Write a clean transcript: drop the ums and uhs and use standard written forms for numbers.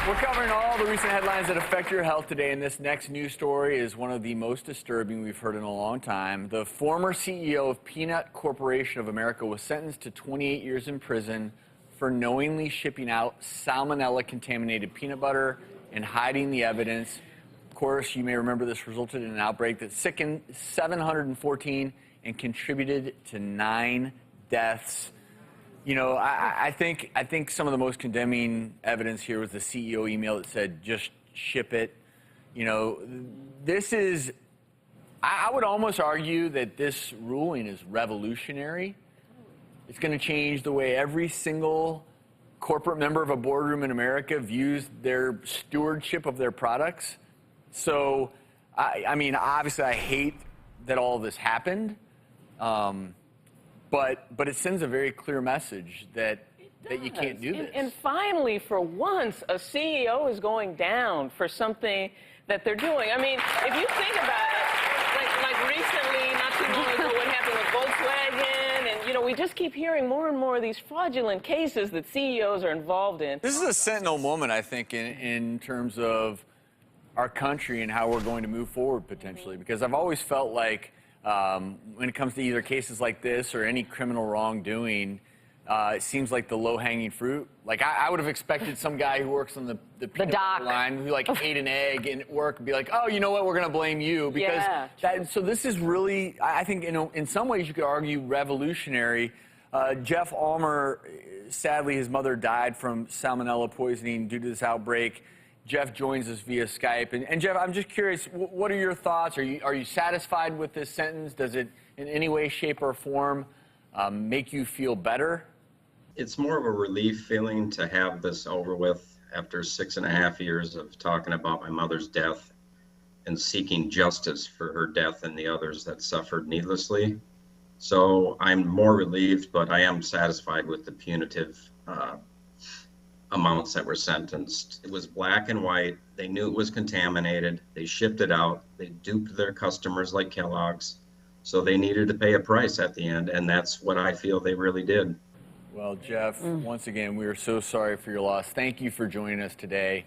We're covering all the recent headlines that affect your health today, and this next news story is one of the most disturbing we've heard in a long time. The former CEO of Peanut Corporation of America was sentenced to 28 years in prison for knowingly shipping out salmonella-contaminated peanut butter and hiding the evidence. Of course, you may remember this resulted in an outbreak that sickened 714 and contributed to 9 deaths. You know, I think some of the most condemning evidence here was the CEO email that said, just ship it. You know, this is, I would almost argue that this ruling is revolutionary. It's going to change the way every single corporate member of a boardroom in America views their stewardship of their products. So, I mean, obviously I hate that all of this happened. But it sends a very clear message that you can't do this. And finally, for once, a CEO is going down for something that they're doing. I mean, if you think about it, like recently, not too long ago, what happened with Volkswagen, and, you know, we just keep hearing more and more of these fraudulent cases that CEOs are involved in. This is a sentinel moment, I think, in terms of our country and how we're going to move forward, potentially, because I've always felt like when it comes to either cases like this or any criminal wrongdoing, it seems like the low-hanging fruit. Like, I would have expected some guy who works on the peanut butter line who, like, ate an egg in work and be like, oh, you know what, we're going to blame you. Because so this is really, I think, in some ways you could argue revolutionary. Jeff Almer, sadly, his mother died from salmonella poisoning due to this outbreak. Jeff joins us via Skype. And Jeff, I'm just curious, what are your thoughts? Are you satisfied with this sentence? Does it in any way, shape, or form make you feel better? It's more of a relief feeling to have this over with after 6.5 years of talking about my mother's death and seeking justice for her death and the others that suffered needlessly. So I'm more relieved, but I am satisfied with the punitive amounts that were sentenced. It was black and white. They knew it was contaminated. They shipped it out. They duped their customers like Kellogg's. So they needed to pay a price at the end, and that's what I feel they really did. Well, Jeff, once again, we are so sorry for your loss. Thank you for joining us today.